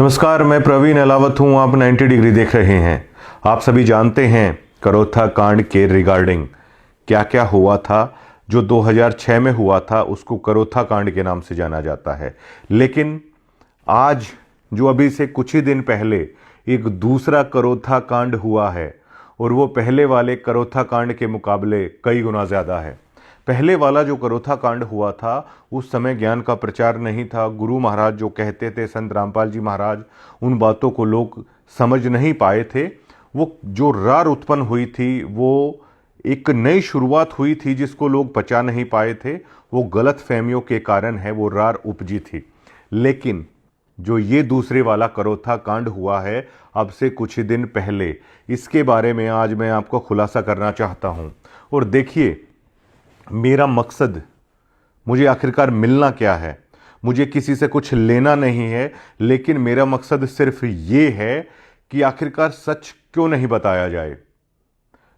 नमस्कार, मैं प्रवीण अलावत हूँ। आप 90 डिग्री देख रहे हैं। आप सभी जानते हैं करोथा कांड के रिगार्डिंग क्या क्या हुआ था। जो 2006 में हुआ था उसको करोथा कांड के नाम से जाना जाता है। लेकिन आज जो अभी से कुछ ही दिन पहले एक दूसरा करोथा कांड हुआ है और वो पहले वाले करोथा कांड के मुकाबले कई गुना ज़्यादा है। पहले वाला जो करोथा कांड हुआ था उस समय ज्ञान का प्रचार नहीं था। गुरु महाराज जो कहते थे, संत रामपाल जी महाराज, उन बातों को लोग समझ नहीं पाए थे। वो जो रार उत्पन्न हुई थी वो एक नई शुरुआत हुई थी जिसको लोग पचा नहीं पाए थे। वो गलत फहमियों के कारण है वो रार उपजी थी। लेकिन जो ये दूसरे वाला करोथा कांड हुआ है अब से कुछ ही दिन पहले, इसके बारे में आज मैं आपको खुलासा करना चाहता हूँ। और देखिए, मेरा मकसद, मुझे आखिरकार मिलना क्या है। मुझे किसी से कुछ लेना नहीं है, लेकिन मेरा मकसद सिर्फ ये है कि आखिरकार सच क्यों नहीं बताया जाए।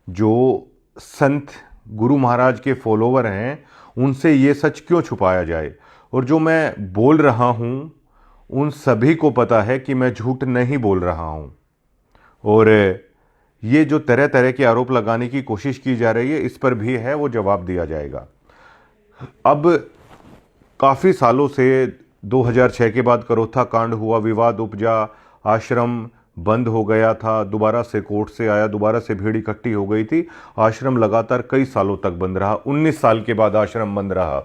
जो संत गुरु महाराज के फॉलोवर हैं उनसे ये सच क्यों छुपाया जाए। और जो मैं बोल रहा हूँ उन सभी को पता है कि मैं झूठ नहीं बोल रहा हूँ। और ये जो तरह तरह के आरोप लगाने की कोशिश की जा रही है, इस पर भी है वो जवाब दिया जाएगा। अब काफ़ी सालों से 2006 के बाद करोथा कांड हुआ, विवाद उपजा, आश्रम बंद हो गया था, दोबारा से कोर्ट से आया, दोबारा से भीड़ इकट्ठी हो गई थी। आश्रम लगातार कई सालों तक बंद रहा। 19 साल के बाद आश्रम बंद रहा।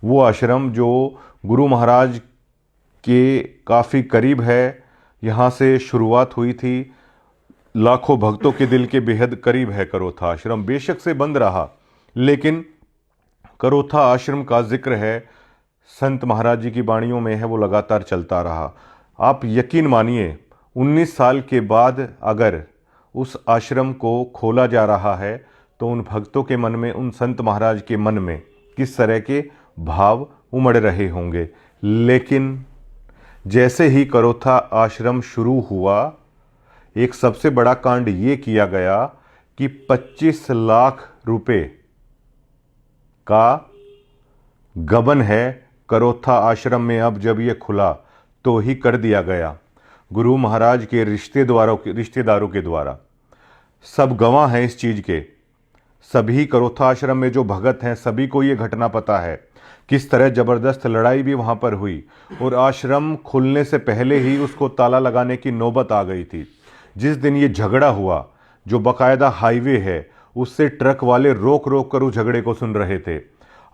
वो आश्रम जो गुरु महाराज के काफ़ी करीब है, यहाँ से शुरुआत हुई थी, लाखों भक्तों के दिल के बेहद करीब है करोथा आश्रम। बेशक से बंद रहा, लेकिन करोथा आश्रम का जिक्र है, संत महाराज जी की वाणियों में है, वो लगातार चलता रहा। आप यकीन मानिए, 19 साल के बाद अगर उस आश्रम को खोला जा रहा है तो उन भक्तों के मन में, उन संत महाराज के मन में किस तरह के भाव उमड़ रहे होंगे। लेकिन जैसे ही करोथा आश्रम शुरू हुआ, एक सबसे बड़ा कांड ये किया गया कि 25 लाख रुपए का गबन है करोथा आश्रम में। अब जब ये खुला तो ही कर दिया गया गुरु महाराज के रिश्तेदारों के द्वारा। सब गवाह हैं इस चीज के। सभी करोथा आश्रम में जो भगत हैं सभी को ये घटना पता है, किस तरह जबरदस्त लड़ाई भी वहां पर हुई। और आश्रम खुलने से पहले ही उसको ताला लगाने की नौबत आ गई थी। जिस दिन ये झगड़ा हुआ, जो बकायदा हाईवे है, उससे ट्रक वाले रोक रोक कर उस झगड़े को सुन रहे थे।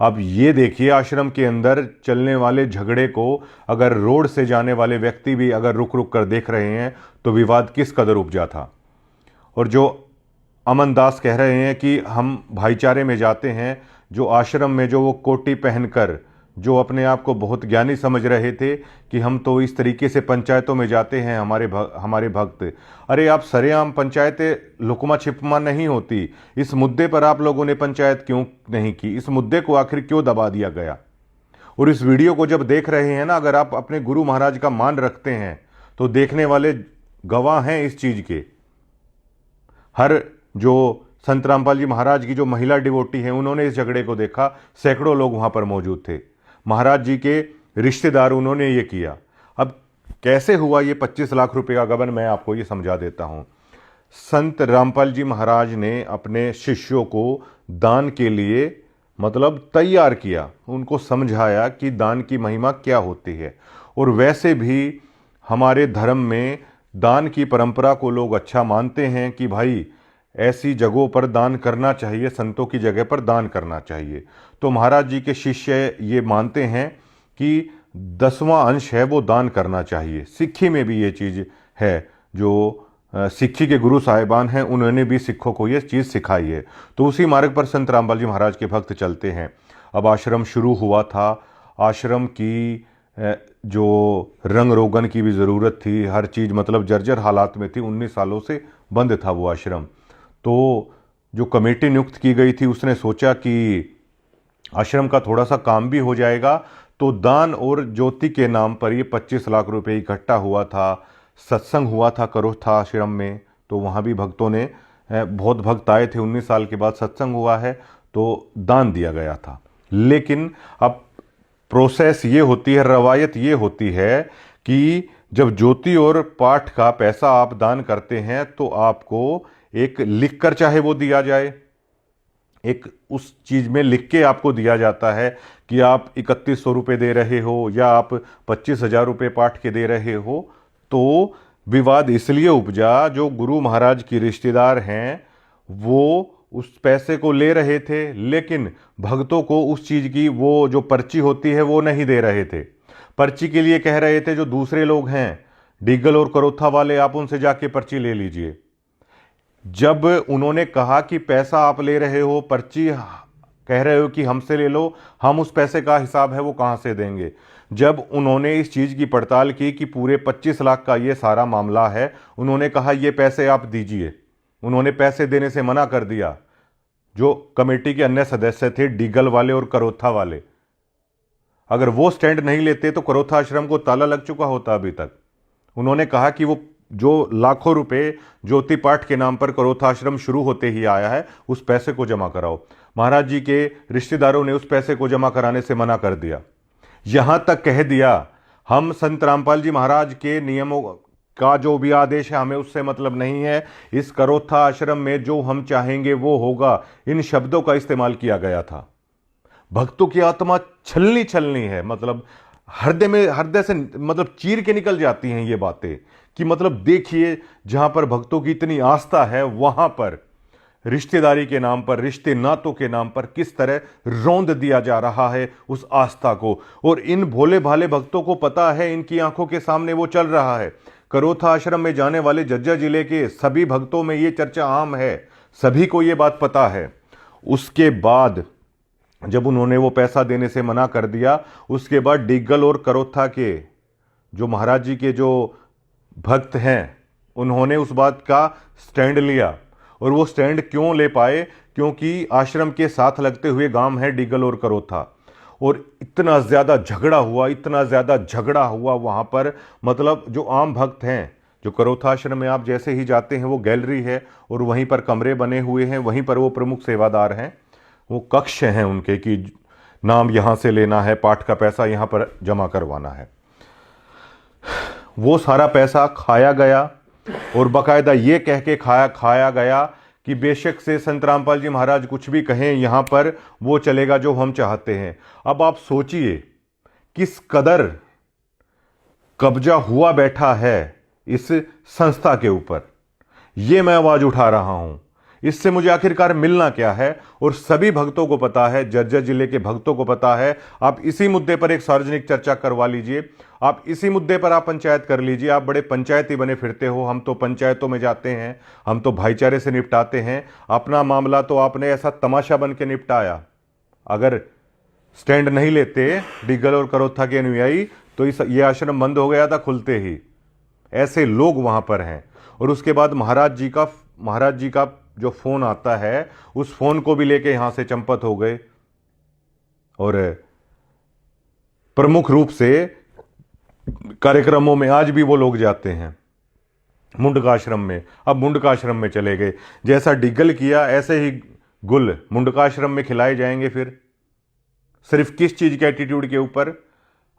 अब ये देखिए, आश्रम के अंदर चलने वाले झगड़े को अगर रोड से जाने वाले व्यक्ति भी अगर रुक रुक कर देख रहे हैं तो विवाद किस कदर उपजा था। और जो अमन दास कह रहे हैं कि हम भाईचारे में जाते हैं, जो आश्रम में जो वो कोटी पहनकर जो अपने आप को बहुत ज्ञानी समझ रहे थे कि हम तो इस तरीके से पंचायतों में जाते हैं हमारे भक्त। अरे आप सरेआम पंचायतें लुकमा छिपमा नहीं होती। इस मुद्दे पर आप लोगों ने पंचायत क्यों नहीं की? इस मुद्दे को आखिर क्यों दबा दिया गया? और इस वीडियो को जब देख रहे हैं ना, अगर आप अपने गुरु महाराज का मान रखते हैं तो देखने वाले गवाह हैं इस चीज के। हर जो संत रामपाल जी महाराज की जो महिला डिवोटी हैं उन्होंने इस झगड़े को देखा। सैकड़ों लोग वहां पर मौजूद थे। महाराज जी के रिश्तेदार, उन्होंने ये किया। अब कैसे हुआ ये 25 लाख रुपए का गबन, मैं आपको ये समझा देता हूं। संत रामपाल जी महाराज ने अपने शिष्यों को दान के लिए तैयार किया, उनको समझाया कि दान की महिमा क्या होती है। और वैसे भी हमारे धर्म में दान की परंपरा को लोग अच्छा मानते हैं कि भाई ऐसी जगहों पर दान करना चाहिए, संतों की जगह पर दान करना चाहिए। तो महाराज जी के शिष्य ये मानते हैं कि 10वां अंश है वो दान करना चाहिए। सिक्खी में भी ये चीज़ है। जो सिक्खी के गुरु साहिबान हैं उन्होंने भी सिखों को ये चीज़ सिखाई है। तो उसी मार्ग पर संत रामपाल जी महाराज के भक्त चलते हैं। अब आश्रम शुरू हुआ था। आश्रम की जो रंग रोगन की भी ज़रूरत थी, हर चीज़ जर्जर हालात में थी। 19 सालों से बंद था वो आश्रम। तो जो कमेटी नियुक्त की गई थी उसने सोचा कि आश्रम का थोड़ा सा काम भी हो जाएगा, तो दान और ज्योति के नाम पर ये 25 लाख रुपए इकट्ठा हुआ था। सत्संग हुआ था करोथा आश्रम में, तो वहाँ भी भक्तों ने, बहुत भक्त आए थे। 19 साल के बाद सत्संग हुआ है तो दान दिया गया था। लेकिन अब प्रोसेस ये होती है, रवायत ये होती है कि जब ज्योति और पाठ का पैसा आप दान करते हैं तो आपको एक लिख कर चाहे वो दिया जाए, एक उस चीज में लिख के आपको दिया जाता है कि आप 3100 रुपये दे रहे हो या आप 25,000 रुपये पाठ के दे रहे हो। तो विवाद इसलिए उपजा, जो गुरु महाराज की रिश्तेदार हैं वो उस पैसे को ले रहे थे, लेकिन भक्तों को उस चीज की वो जो पर्ची होती है वो नहीं दे रहे थे। पर्ची के लिए कह रहे थे जो दूसरे लोग हैं डीगल और करोथा वाले, आप उनसे जाके पर्ची ले लीजिए। जब उन्होंने कहा कि पैसा आप ले रहे हो, पर्ची कह रहे हो कि हमसे ले लो, हम उस पैसे का हिसाब है वो कहां से देंगे। जब उन्होंने इस चीज की पड़ताल की कि पूरे 25 लाख का ये सारा मामला है, उन्होंने कहा ये पैसे आप दीजिए। उन्होंने पैसे देने से मना कर दिया। जो कमेटी के अन्य सदस्य थे डीगल वाले और करोथा वाले, अगर वो स्टैंड नहीं लेते तो करोथा आश्रम को ताला लग चुका होता अभी तक। उन्होंने कहा कि वो जो लाखों रुपए ज्योति पाठ के नाम पर करोथा आश्रम शुरू होते ही आया है, उस पैसे को जमा कराओ। महाराज जी के रिश्तेदारों ने उस पैसे को जमा कराने से मना कर दिया। यहां तक कह दिया हम संत रामपाल जी महाराज के नियमों का जो भी आदेश है हमें उससे मतलब नहीं है, इस करोथा आश्रम में जो हम चाहेंगे वो होगा। इन शब्दों का इस्तेमाल किया गया था। भक्तों की आत्मा छलनी छलनी है, मतलब हृदय से मतलब चीर के निकल जाती हैं ये बातें कि मतलब देखिए जहां पर भक्तों की इतनी आस्था है वहां पर रिश्तेदारी के नाम पर, रिश्ते नातों के नाम पर किस तरह रौंद दिया जा रहा है उस आस्था को। और इन भोले भाले भक्तों को पता है, इनकी आंखों के सामने वो चल रहा है। करोथा आश्रम में जाने वाले जज्जर जिले के सभी भक्तों में ये चर्चा आम है, सभी को ये बात पता है। उसके बाद जब उन्होंने वो पैसा देने से मना कर दिया, उसके बाद डीगल और करोथा के जो महाराज जी के जो भक्त हैं उन्होंने उस बात का स्टैंड लिया। और वो स्टैंड क्यों ले पाए? क्योंकि आश्रम के साथ लगते हुए गांव है डीगल और करोथा। और इतना ज़्यादा झगड़ा हुआ, इतना ज़्यादा झगड़ा हुआ वहाँ पर, मतलब जो आम भक्त हैं, जो करोथा आश्रम में आप जैसे ही जाते हैं वो गैलरी है और वहीं पर कमरे बने हुए हैं, वहीं पर वो प्रमुख सेवादार हैं, वो कक्ष हैं उनके कि नाम यहाँ से लेना है, पाठ का पैसा यहाँ पर जमा करवाना है। वो सारा पैसा खाया गया और बाकायदा ये कह के खाया गया कि बेशक से संत रामपाल जी महाराज कुछ भी कहें, यहाँ पर वो चलेगा जो हम चाहते हैं। अब आप सोचिए किस कदर कब्जा हुआ बैठा है इस संस्था के ऊपर। ये मैं आवाज उठा रहा हूं, इससे मुझे आखिरकार मिलना क्या है? और सभी भक्तों को पता है, जज्जर जिले के भक्तों को पता है। आप इसी मुद्दे पर एक सार्वजनिक चर्चा करवा लीजिए, आप इसी मुद्दे पर आप पंचायत कर लीजिए। आप बड़े पंचायती बने फिरते हो, हम तो पंचायतों में जाते हैं, हम तो भाईचारे से निपटाते हैं। अपना मामला तो आपने ऐसा तमाशा बन के निपटाया। अगर स्टैंड नहीं लेते डीगल और करोथा के अनुयायी तो ये आश्रम बंद हो गया था खुलते ही। ऐसे लोग वहां पर हैं। और उसके बाद महाराज जी का जो फोन आता है, उस फोन को भी लेके यहां से चंपत हो गए। और प्रमुख रूप से कार्यक्रमों में आज भी वो लोग जाते हैं मुंडका आश्रम में। अब मुंडका आश्रम में चले गए, जैसा डिगल किया ऐसे ही गुल मुंडका आश्रम में खिलाए जाएंगे। फिर सिर्फ किस चीज के एटीट्यूड के ऊपर?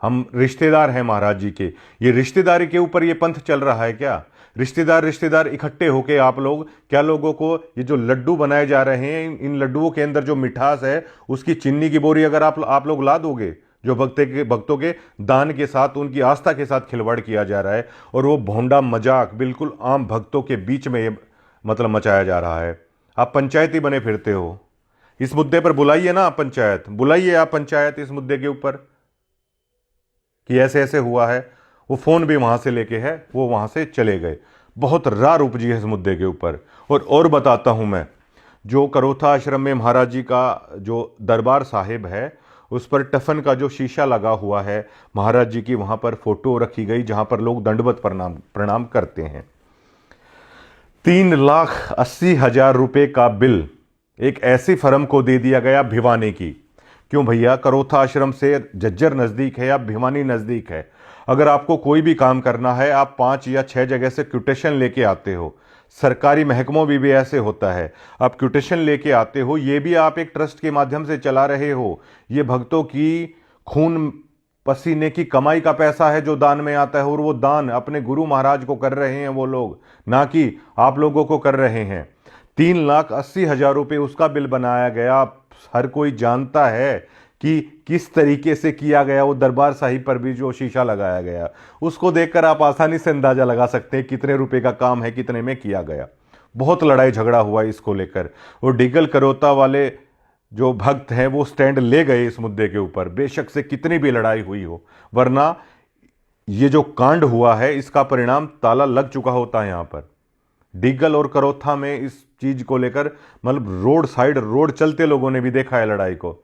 हम रिश्तेदार हैं महाराज जी के, ये रिश्तेदारी के ऊपर ये पंथ चल रहा है क्या? रिश्तेदार इकट्ठे होके आप लोग क्या लोगों को ये जो लड्डू बनाए जा रहे हैं, इन लड्डुओं के अंदर जो मिठास है उसकी चीनी की बोरी अगर आप लोग ला दोगे, जो भक्तों के दान के साथ, उनकी आस्था के साथ खिलवाड़ किया जा रहा है। और वो भोंडा मजाक बिल्कुल आम भक्तों के बीच में ये मतलब मचाया जा रहा है। आप पंचायती बने फिरते हो। इस मुद्दे पर बुलाइए ना आप पंचायत, बुलाइए आप पंचायत इस मुद्दे के ऊपर कि ऐसे ऐसे हुआ है। वो फोन भी वहां से लेके है, वो वहां से चले गए। बहुत रार उपजी है इस मुद्दे के ऊपर। और बताता हूं मैं, जो करोथा आश्रम में महाराज जी का जो दरबार साहिब है, उस पर टफन का जो शीशा लगा हुआ है, महाराज जी की वहां पर फोटो रखी गई जहां पर लोग दंडवत प्रणाम करते हैं। 3,80,000 रुपए का बिल एक ऐसी फर्म को दे दिया गया भिवानी की। क्यों भैया? करोथा आश्रम से जज्जर नजदीक है या भिवानी नजदीक है। अगर आपको कोई भी काम करना है, आप 5 या 6 जगह से क्यूटेशन लेके आते हो। सरकारी महकमों में भी ऐसे होता है, आप क्यूटेशन लेके आते हो। ये भी आप एक ट्रस्ट के माध्यम से चला रहे हो। ये भक्तों की खून पसीने की कमाई का पैसा है जो दान में आता है, और वो दान अपने गुरु महाराज को कर रहे हैं वो लोग, ना कि आप लोगों को कर रहे हैं। 3,80,000 रुपये उसका बिल बनाया गया। हर कोई जानता है कि किस तरीके से किया गया। वो दरबार साहिब पर भी जो शीशा लगाया गया, उसको देखकर आप आसानी से अंदाजा लगा सकते हैं कितने रुपए का काम है, कितने में किया गया। बहुत लड़ाई झगड़ा हुआ इसको लेकर, और डिगल करोता वाले जो भक्त हैं वो स्टैंड ले गए इस मुद्दे के ऊपर, बेशक से कितनी भी लड़ाई हुई हो, वरना ये जो कांड हुआ है इसका परिणाम ताला लग चुका होता है। यहां पर डिगल और करोथा में इस चीज को लेकर, मतलब रोड साइड रोड चलते लोगों ने भी देखा है लड़ाई को।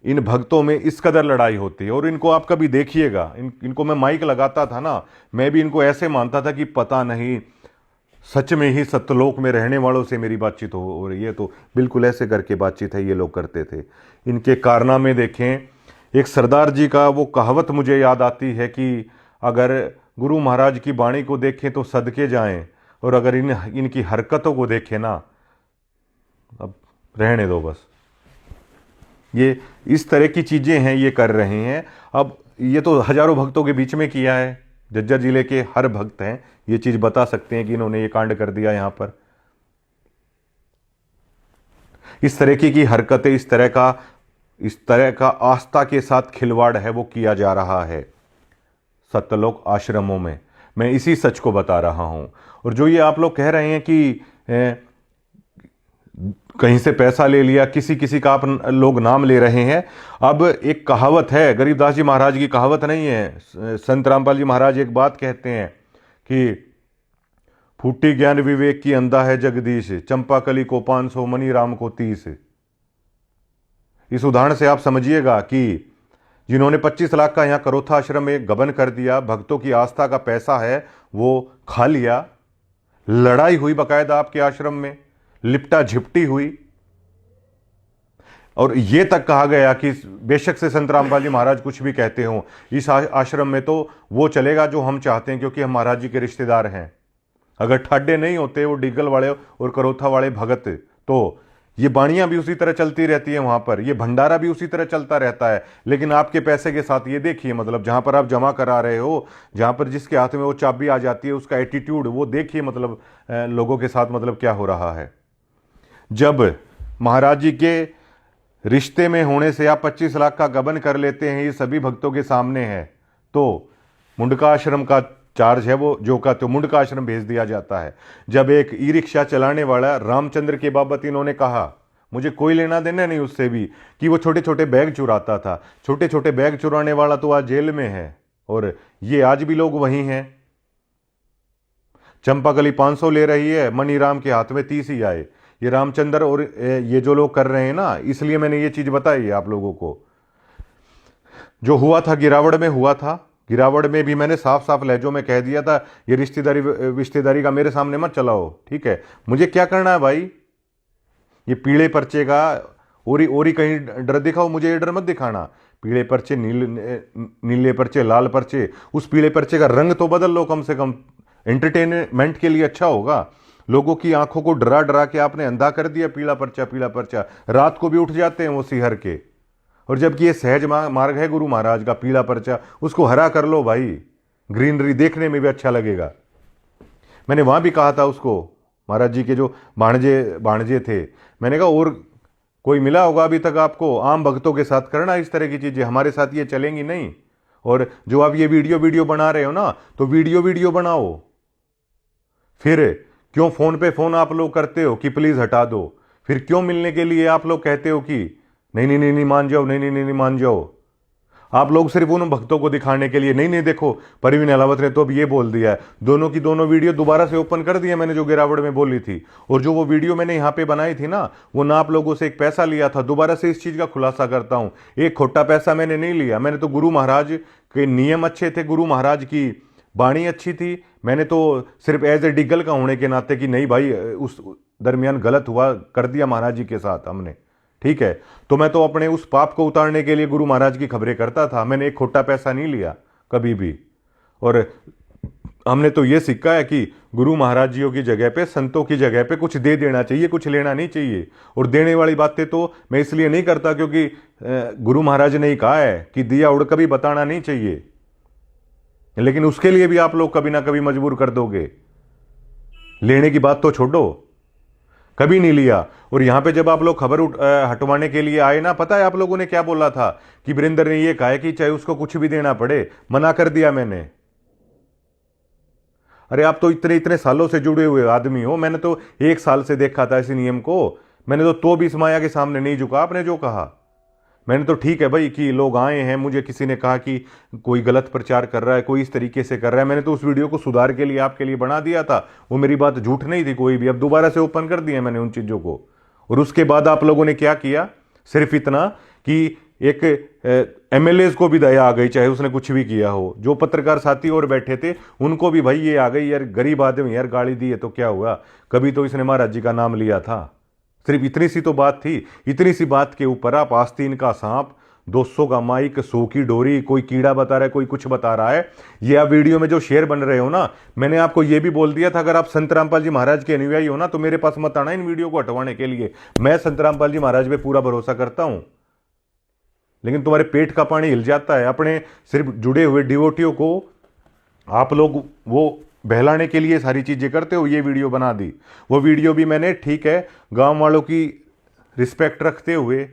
इन भक्तों में इस कदर लड़ाई होती है, और इनको आप कभी देखिएगा, इनको मैं माइक लगाता था ना, मैं भी इनको ऐसे मानता था कि पता नहीं सच में ही सत्यलोक में रहने वालों से मेरी बातचीत हो रही है। तो बिल्कुल ऐसे करके बातचीत है ये लोग करते थे। इनके कारनामे देखें। एक सरदार जी का वो कहावत मुझे याद आती है कि अगर गुरु महाराज की वाणी को देखें तो सदके जाएं, और अगर इनकी हरकतों को देखें ना, अब रहने दो बस। ये इस तरह की चीजें हैं ये कर रहे हैं। अब ये तो हजारों भक्तों के बीच में किया है, झज्जर जिले के हर भक्त हैं ये चीज बता सकते हैं कि इन्होंने ये कांड कर दिया। यहां पर इस तरह की हरकतें, इस तरह का आस्था के साथ खिलवाड़ है वो किया जा रहा है सत्यलोक आश्रमों में। मैं इसी सच को बता रहा हूं। और जो ये आप लोग कह रहे हैं कि कहीं से पैसा ले लिया, किसी का आप लोग नाम ले रहे हैं। अब एक कहावत है, गरीबदास जी महाराज की कहावत नहीं है, संत रामपाल जी महाराज एक बात कहते हैं कि फूटी ज्ञान विवेक की अंधा है जगदीश, चंपा कली को 500 मनी राम को 30। इस उदाहरण से आप समझिएगा कि जिन्होंने 25 लाख का यहां करोथा आश्रम में गबन कर दिया, भक्तों की आस्था का पैसा है वो खा लिया। लड़ाई हुई बाकायदा आपके आश्रम में, लिपटा झिपटी हुई, और यह तक कहा गया कि बेशक से संत रामपाल जी महाराज कुछ भी कहते हो, इस आश्रम में तो वो चलेगा जो हम चाहते हैं, क्योंकि हम महाराज जी के रिश्तेदार हैं। अगर ठाड्डे नहीं होते वो डिगल वाले और करोथा वाले भगत, तो ये बाणियां भी उसी तरह चलती रहती है वहां पर, ये भंडारा भी उसी तरह चलता रहता है। लेकिन आपके पैसे के साथ ये देखिए, मतलब जहां पर आप जमा करा रहे हो, जहां पर जिसके हाथ में वो चाबी आ जाती है, उसका एटीट्यूड वो देखिए, मतलब लोगों के साथ मतलब क्या हो रहा है। जब महाराज जी के रिश्ते में होने से आप 25 लाख का गबन कर लेते हैं, ये सभी भक्तों के सामने है, तो मुंडका आश्रम का चार्ज है वो जो का तो मुंडका आश्रम भेज दिया जाता है। जब एक ई रिक्शा चलाने वाला रामचंद्र के बाबत इन्होंने कहा, मुझे कोई लेना देना नहीं उससे भी, कि वो छोटे छोटे बैग चुराता था, छोटे छोटे बैग चुराने वाला तो आज जेल में है, और ये आज भी लोग वहीं हैं। चंपाकली 500 ले रही है, मनीराम के हाथ में 30 ही आए। ये रामचंद्र और ये जो लोग कर रहे हैं ना, इसलिए मैंने ये चीज बताई है आप लोगों को। जो हुआ था गिरावड़ में हुआ था, गिरावड़ में भी मैंने साफ साफ लहजों में कह दिया था, ये रिश्तेदारी का मेरे सामने मत चलाओ, ठीक है। मुझे क्या करना है भाई, ये पीले पर्चे का ओरी कहीं डर दिखाओ, मुझे ये डर मत दिखाना। पीले पर्चे, नीले पर्चे, लाल पर्चे, उस पीले पर्चे का रंग तो बदल लो कम से कम, एंटरटेनमेंट के लिए अच्छा होगा। लोगों की आंखों को डरा डरा के आपने अंधा कर दिया, पीला पर्चा पीला पर्चा, रात को भी उठ जाते हैं वो सिहर के। और जबकि ये सहज मार्ग है गुरु महाराज का, पीला पर्चा, उसको हरा कर लो भाई, ग्रीनरी देखने में भी अच्छा लगेगा। मैंने वहां भी कहा था उसको, महाराज जी के जो भाणजे थे, मैंने कहा और कोई मिला होगा अभी तक आपको, आम भक्तों के साथ करना इस तरह की चीजें, हमारे साथ ये चलेंगी नहीं। और जो आप ये वीडियो बना रहे हो ना, तो वीडियो बनाओ, फिर क्यों फोन पे फोन आप लोग करते हो कि प्लीज हटा दो, फिर क्यों मिलने के लिए आप लोग कहते हो कि नहीं मान जाओ, नहीं मान जाओ। आप लोग सिर्फ उन भक्तों को दिखाने के लिए, नहीं देखो परवीन अलावत ने तो अब ये बोल दिया है, दोनों की दोनों वीडियो दोबारा से ओपन कर दिया मैंने, जो गिरावड़ में बोली थी। और जो वो वीडियो मैंने यहां पे बनाई थी ना, वो ना आप लोगों से एक पैसा लिया था। दोबारा से इस चीज का खुलासा करता हूं, एक खोटा पैसा मैंने नहीं लिया। मैंने तो गुरु महाराज के नियम अच्छे थे, गुरु महाराज की वाणी अच्छी थी। मैंने तो सिर्फ एज ए डिगल का होने के नाते कि नहीं भाई उस दरमियान गलत हुआ, कर दिया महाराज जी के साथ हमने, ठीक है, तो मैं तो अपने उस पाप को उतारने के लिए गुरु महाराज की खबरें करता था। मैंने एक खोटा पैसा नहीं लिया कभी भी। और हमने तो ये सीखा है कि गुरु महाराज जियों की जगह पे, संतों की जगह पे कुछ दे देना चाहिए, कुछ लेना नहीं चाहिए। और देने वाली बातें तो मैं इसलिए नहीं करता क्योंकि गुरु महाराज ने ही कहा है कि दिया उड़ कभी बताना नहीं चाहिए, लेकिन उसके लिए भी आप लोग कभी ना कभी मजबूर कर दोगे। लेने की बात तो छोड़ो, कभी नहीं लिया। और यहां पे जब आप लोग खबर हटवाने के लिए आए ना, पता है आप लोगों ने क्या बोला था कि वीरेंद्र ने ये कहा है कि चाहे उसको कुछ भी देना पड़े, मना कर दिया मैंने। अरे आप तो इतने इतने सालों से जुड़े हुए आदमी हो, मैंने तो 1 साल से देखा था इस नियम को। मैंने तो भी इस माया के सामने नहीं झुका। आपने जो कहा, मैंने तो ठीक है भाई कि लोग आए हैं, मुझे किसी ने कहा कि कोई गलत प्रचार कर रहा है, कोई इस तरीके से कर रहा है, मैंने तो उस वीडियो को सुधार के लिए आपके लिए बना दिया था। वो मेरी बात झूठ नहीं थी कोई भी। अब दोबारा से ओपन कर दिया मैंने उन चीजों को। और उसके बाद आप लोगों ने क्या किया, सिर्फ इतना कि एक एमएलए को भी दया आ गई, चाहे उसने कुछ भी किया हो। जो पत्रकार साथी और बैठे थे उनको भी भाई ये आ गई, यार गरीब आदमी यार गाली दी है तो क्या हुआ, कभी तो इसने महाराज जी का नाम लिया था। सिर्फ इतनी सी तो बात थी। इतनी सी बात के ऊपर आप आस्तीन का सांप, 200 का माइक, 100 की डोरी, कोई कीड़ा बता रहा है, कोई कुछ बता रहा है। ये आप वीडियो में जो शेयर बन रहे हो ना, मैंने आपको ये भी बोल दिया था अगर आप संत रामपाल जी महाराज के अनुयायी हो ना तो मेरे पास मत आना इन वीडियो को हटवाने के लिए। मैं संत रामपाल जी महाराज पे पूरा भरोसा करता हूं, लेकिन तुम्हारे पेट का पानी हिल जाता है। अपने सिर्फ जुड़े हुए डिवोटियों को आप लोग वो बहलाने के लिए सारी चीजें करते हो। ये वीडियो बना दी, वो वीडियो भी मैंने, ठीक है, गांव वालों की रिस्पेक्ट रखते हुए,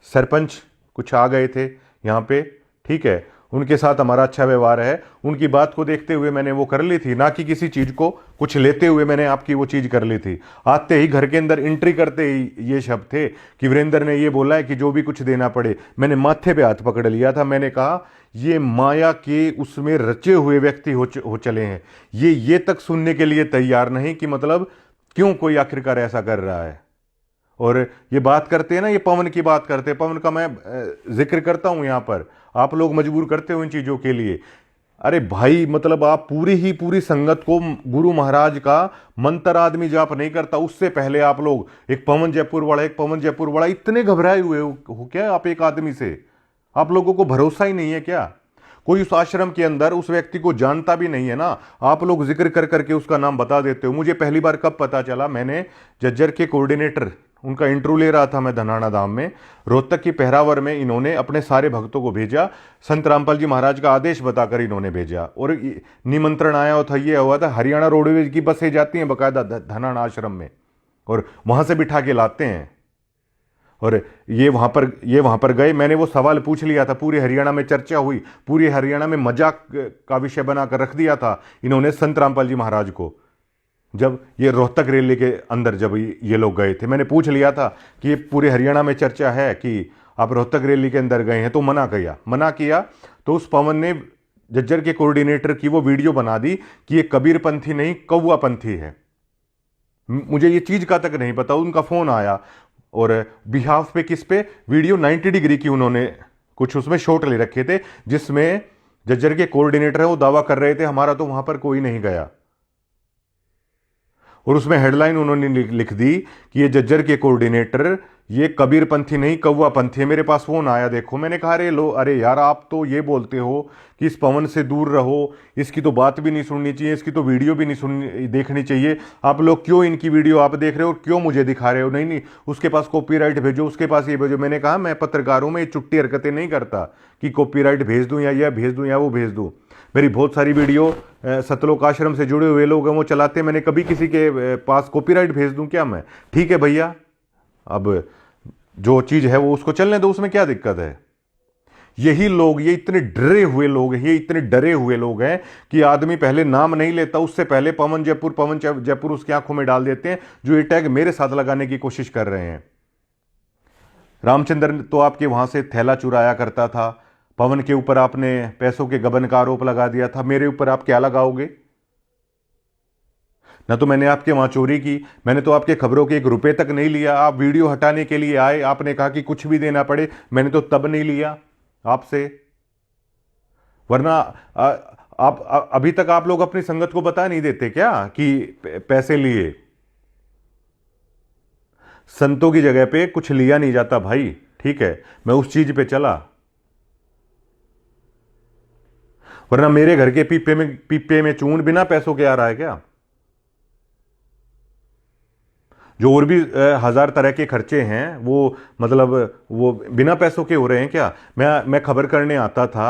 सरपंच कुछ आ गए थे यहाँ पे, ठीक है, उनके साथ हमारा अच्छा व्यवहार है, उनकी बात को देखते हुए मैंने वो कर ली थी, ना कि किसी चीज को कुछ लेते हुए मैंने आपकी वो चीज कर ली थी। आते ही घर के अंदर एंट्री करते ही ये शब्द थे कि वीरेंद्र ने ये बोला है कि जो भी कुछ देना पड़े। मैंने माथे पे हाथ पकड़ लिया था, मैंने कहा ये माया के उसमें रचे हुए व्यक्ति हो चले हैं, ये तक सुनने के लिए तैयार नहीं कि मतलब क्यों कोई आखिरकार ऐसा कर रहा है। और ये बात करते हैं ना, ये पवन की बात करते हैं, पवन का मैं जिक्र करता हूं यहां पर, आप लोग मजबूर करते हो इन चीजों के लिए। अरे भाई मतलब आप पूरी संगत को, गुरु महाराज का मंत्र आदमी जाप नहीं करता, उससे पहले आप लोग एक पवन जयपुर वाला इतने घबराए हुए हो क्या आप एक आदमी से? आप लोगों को भरोसा ही नहीं है क्या? कोई उस आश्रम के अंदर उस व्यक्ति को जानता भी नहीं है ना, आप लोग जिक्र कर करके उसका नाम बता देते हो। मुझे पहली बार कब पता चला, मैंने जज्जर के कोऑर्डिनेटर, उनका इंटरव्यू ले रहा था मैं धनाना धाम में, रोहतक की पहरावर में इन्होंने अपने सारे भक्तों को भेजा, संत रामपाल जी महाराज का आदेश बताकर इन्होंने भेजा। और निमंत्रण आया था, ये हुआ था, हरियाणा रोडवेज की बसें जाती हैं बाकायदा धनाना आश्रम में, और वहां से बिठा के लाते हैं। और ये वहां पर गए, मैंने वो सवाल पूछ लिया था, पूरे हरियाणा में चर्चा हुई, पूरे हरियाणा में मजाक का विषय बनाकर रख दिया था इन्होंने संत रामपाल जी महाराज को। जब ये रोहतक रैली के अंदर जब ये लोग गए थे, मैंने पूछ लिया था कि ये पूरे हरियाणा में चर्चा है कि आप रोहतक रैली के अंदर गए हैं, तो मना किया। तो उस पवन ने जज्जर के कोऑर्डिनेटर की वो वीडियो बना दी कि ये कबीर पंथी नहीं कौवा पंथी है। मुझे ये चीज का तक नहीं पता। उनका फोन आया और बिहाफ पे किस पे, वीडियो 90 डिग्री की उन्होंने कुछ उसमें शॉट ले रखे थे, जिसमें जज्जर के कोऑर्डिनेटर है वो दावा कर रहे थे हमारा तो वहां पर कोई नहीं गया। और उसमें हेडलाइन उन्होंने लिख दी कि ये जज्जर के कोऑर्डिनेटर ये कबीर पंथी नहीं कौवा पंथी है। मेरे पास फोन आया, देखो। मैंने कहा अरे यार आप तो ये बोलते हो कि इस पवन से दूर रहो, इसकी तो बात भी नहीं सुननी चाहिए, इसकी तो वीडियो भी नहीं देखनी चाहिए। आप लोग क्यों इनकी वीडियो आप देख रहे हो, क्यों मुझे दिखा रहे हो? नहीं, उसके पास कॉपीराइट भेजो, उसके पास ये भेजो। मैंने कहा मैं पत्रकारों में ये चुट्टी हरकतें नहीं करता कि कॉपीराइट भेज दूं या यह भेज दूं या वो भेज दूं। मेरी बहुत सारी वीडियो सतलोक आश्रम से जुड़े हुए लोग हैं वो चलाते हैं, मैंने कभी किसी के पास कॉपीराइट भेज दूं क्या मैं? ठीक है भैया, अब जो चीज है वो उसको चलने दो, उसमें क्या दिक्कत है? यही लोग, ये इतने डरे हुए लोग हैं कि आदमी पहले नाम नहीं लेता, उससे पहले पवन जयपुर उसकी आंखों में डाल देते हैं, जो ये टैग मेरे साथ लगाने की कोशिश कर रहे हैं। रामचंद्र तो आपके वहां से थैला चुराया करता था, पवन के ऊपर आपने पैसों के गबन का आरोप लगा दिया था, मेरे ऊपर आप क्या लगाओगे? ना तो मैंने आपके वहां चोरी की, मैंने तो आपके खबरों के 1 रुपए तक नहीं लिया। आप वीडियो हटाने के लिए आए, आपने कहा कि कुछ भी देना पड़े, मैंने तो तब नहीं लिया आपसे। वरना आप अभी तक आप लोग अपनी संगत को बता नहीं देते क्या कि पैसे लिए? संतों की जगह पे कुछ लिया नहीं जाता भाई, ठीक है, मैं उस चीज पे चला। वरना मेरे घर के पीपे में चून बिना पैसों के आ रहा है क्या? जो और भी 1000 तरह के खर्चे हैं वो मतलब वो बिना पैसों के हो रहे हैं क्या? मैं खबर करने आता था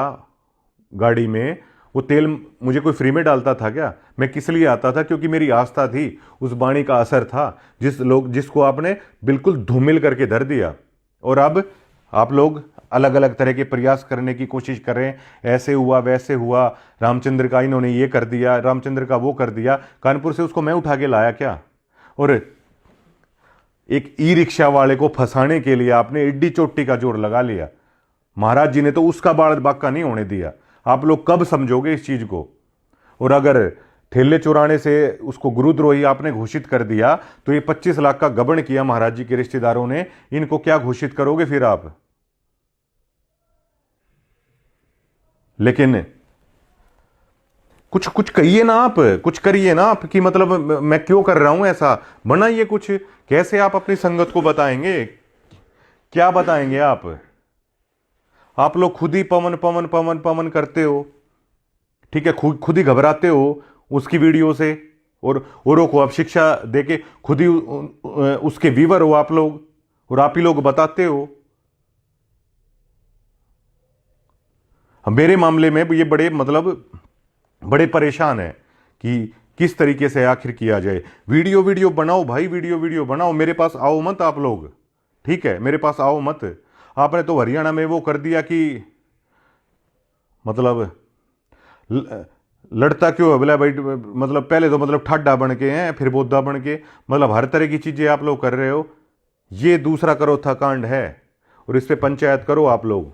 गाड़ी में, वो तेल मुझे कोई फ्री में डालता था क्या? मैं किस लिए आता था? क्योंकि मेरी आस्था थी, उस वाणी का असर था जिसको आपने बिल्कुल धूमिल करके धर दिया। और अब आप लोग अलग अलग तरह के प्रयास करने की कोशिश कर रहे हैं, ऐसे हुआ वैसे हुआ, रामचंद्र का इन्होंने ये कर दिया, रामचंद्र का वो कर दिया। कानपुर से उसको मैं उठा के लाया क्या? और एक ई रिक्शा वाले को फंसाने के लिए आपने इड्डी चोटी का जोर लगा लिया। महाराज जी ने तो उसका बाल बाका नहीं होने दिया। आप लोग कब समझोगे इस चीज को? और अगर ठेले चुराने से उसको गुरुद्रोही आपने घोषित कर दिया तो ये 25 लाख का गबन किया महाराज जी के रिश्तेदारों ने, इनको क्या घोषित करोगे फिर आप? लेकिन कुछ कुछ कहिए ना आप, कुछ करिए ना आप कि मतलब मैं क्यों कर रहा हूं ऐसा, बनाइए कुछ। कैसे आप अपनी संगत को बताएंगे? क्या बताएंगे आप? आप लोग खुद ही पवन पवन पवन पवन करते हो, ठीक है, खुद ही घबराते हो उसकी वीडियो से, और औरों को आप शिक्षा देके खुद ही उसके व्यूअर हो आप लोग, और आप ही लोग बताते हो। मेरे मामले में ये बड़े परेशान है कि किस तरीके से आखिर किया जाए। वीडियो बनाओ भाई, वीडियो बनाओ, मेरे पास आओ मत आप लोग, ठीक है, मेरे पास आओ मत। आपने तो हरियाणा में वो कर दिया कि मतलब लड़ता क्यों है बोला भाई, मतलब पहले तो मतलब ठाडा बन के हैं, फिर बोधा बन के, मतलब हर तरह की चीजें आप लोग कर रहे हो। ये दूसरा करोथा कांड है और इस पे पंचायत करो आप लोग।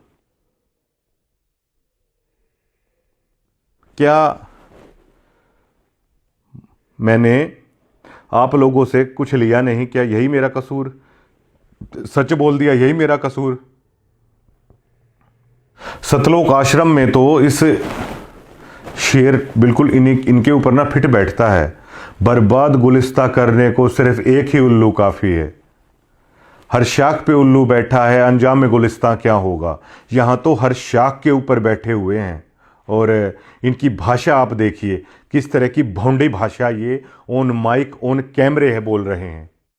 क्या मैंने आप लोगों से कुछ लिया नहीं? क्या यही मेरा कसूर? सच बोल दिया, यही मेरा कसूर? सतलोक आश्रम में तो इस शेर बिल्कुल इनके ऊपर ना फिट बैठता है। बर्बाद गुलिस्ता करने को सिर्फ एक ही उल्लू काफी है। हर शाख पे उल्लू बैठा है, अंजाम में गुलिस्ता क्या होगा। यहां तो हर शाख के ऊपर बैठे हुए हैं और इनकी भाषा आप देखिए, किस तरह की भौंडी भाषा ये ऑन माइक ऑन कैमरे है बोल रहे हैं।